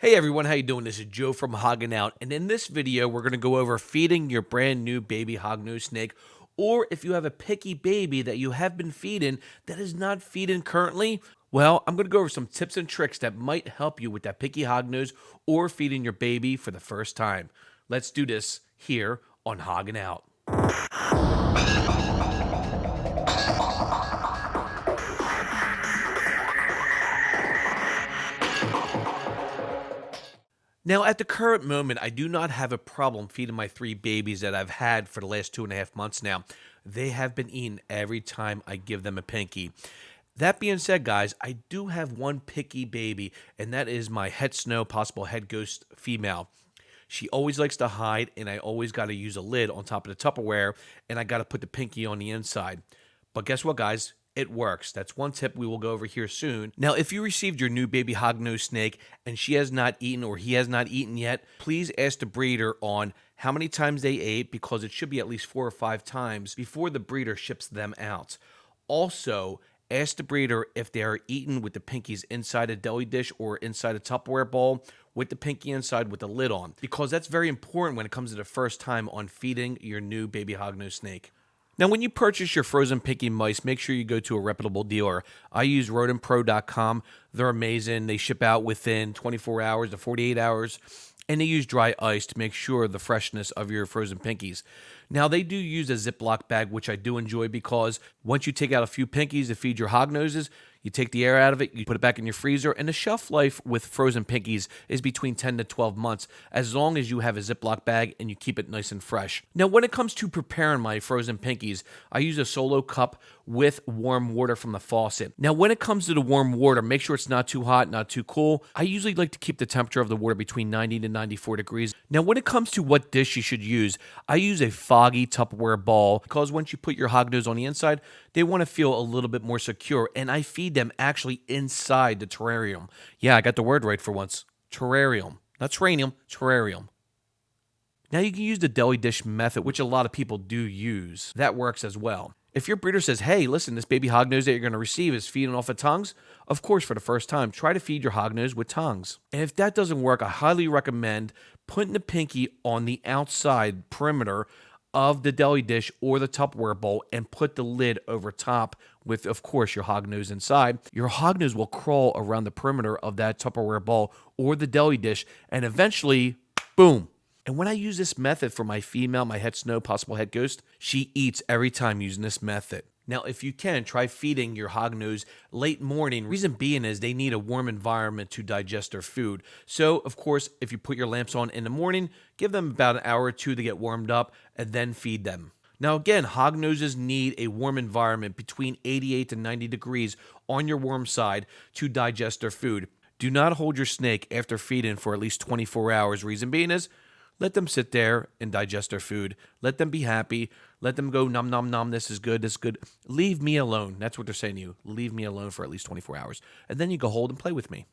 Hey everyone, how you doing? This is Joe from Hogging Out, and in this video, we're going to go over feeding your brand new baby hognose snake, or if you have a picky baby that you have been feeding that is not feeding currently. Well, I'm going to go over some tips and tricks that might help you with that picky hognose or feeding your baby for the first time. Let's do this here on Hogging Out. Now, at the current moment, I do not have a problem feeding my three babies that I've had for the last 2.5 months now. They have been eating every time I give them a pinky. That being said, guys, I do have one picky baby, and that is my head snow, possible head ghost female. She always likes to hide, and I always got to use a lid on top of the Tupperware, and I got to put the pinky on the inside. But guess what, guys? It works. That's one tip we will go over here soon. Now, if you received your new baby hognose snake and she has not eaten or he has not eaten yet, please ask the breeder on how many times they ate, because it should be at least 4 or 5 times before the breeder ships them out. Also, ask the breeder if they are eaten with the pinkies inside a deli dish or inside a Tupperware bowl with the pinky inside with the lid on, because that's very important when it comes to the first time on feeding your new baby hognose snake. Now, when you purchase your frozen pinky mice, make sure you go to a reputable dealer. I use rodentpro.com. They're amazing. They ship out within 24 hours to 48 hours, and they use dry ice to make sure the freshness of your frozen pinkies. Now, they do use a Ziploc bag, which I do enjoy, because once you take out a few pinkies to feed your hognoses, you take the air out of it, you put it back in your freezer, and the shelf life with frozen pinkies is between 10 to 12 months, as long as you have a Ziploc bag and you keep it nice and fresh. Now, when it comes to preparing my frozen pinkies, I use a solo cup with warm water from the faucet. Now, when it comes to the warm water, make sure it's not too hot, not too cool. I usually like to keep the temperature of the water between 90 to 94 degrees. Now, when it comes to what dish you should use, I use a foggy Tupperware bowl, because once you put your hognose on the inside, they want to feel a little bit more secure, and I feed them actually inside the terrarium. Yeah, I got the word right for once. Terrarium. Not terrarium, terrarium. Now, you can use the deli dish method, which a lot of people do use. That works as well. If your breeder says, hey, listen, this baby hognose that you're going to receive is feeding off of tongues, of course, for the first time, try to feed your hognose with tongues. And if that doesn't work, I highly recommend putting the pinky on the outside perimeter of the deli dish or the Tupperware bowl and put the lid over top with, of course, your hognose inside. Your hognose will crawl around the perimeter of that Tupperware bowl or the deli dish, and eventually, boom. And when I use this method for my female, my head snow, possible head ghost, she eats every time using this method. Now, if you can, try feeding your hognose late morning. Reason being is they need a warm environment to digest their food. So, of course, if you put your lamps on in the morning, give them about an hour or two to get warmed up, and then feed them. Now, again, hognoses need a warm environment between 88 to 90 degrees on your warm side to digest their food. Do not hold your snake after feeding for at least 24 hours. Reason being is, let them sit there and digest their food. Let them be happy. Let them go, nom, nom, nom, this is good, this is good. Leave me alone. That's what they're saying to you. Leave me alone for at least 24 hours. And then you go hold and play with me.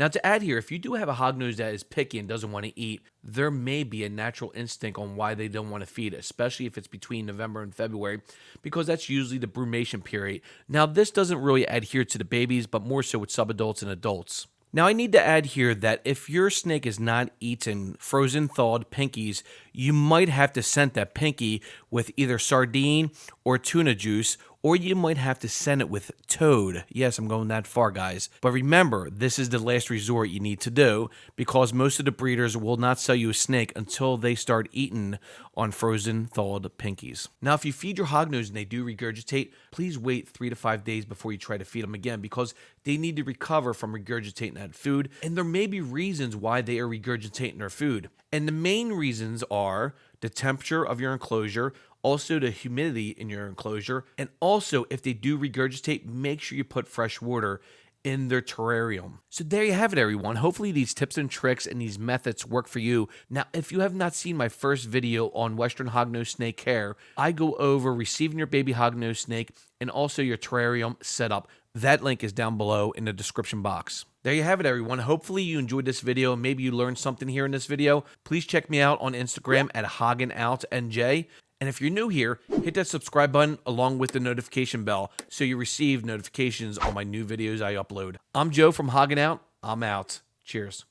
Now, to add here, if you do have a hognose that is picky and doesn't want to eat, there may be a natural instinct on why they don't want to feed, especially if it's between November and February, because that's usually the brumation period. Now, this doesn't really adhere to the babies, but more so with subadults and adults. Now, I need to add here that if your snake is not eating frozen thawed pinkies, you might have to scent that pinky with either sardine or tuna juice, or you might have to scent it with toad. Yes, I'm going that far, guys. But remember, this is the last resort you need to do, because most of the breeders will not sell you a snake until they start eating on frozen thawed pinkies. Now, if you feed your hognose and they do regurgitate, please wait 3 to 5 days before you try to feed them again, because they need to recover from regurgitating that food, and there may be reasons why they are regurgitating their food. And the main reasons are the temperature of your enclosure, also the humidity in your enclosure, and also if they do regurgitate, make sure you put fresh water in their terrarium. So there you have it, everyone. Hopefully these tips and tricks and these methods work for you. Now, if you have not seen my first video on Western hognose snake care, I go over receiving your baby hognose snake and also your terrarium setup. That link is down below in the description box. There you have it, everyone. Hopefully you enjoyed this video. Maybe you learned something here in this video. Please check me out on Instagram at HoggingOutNJ. And if you're new here, hit that subscribe button along with the notification bell so you receive notifications on my new videos I upload. I'm Joe from Hogging Out. I'm out. Cheers.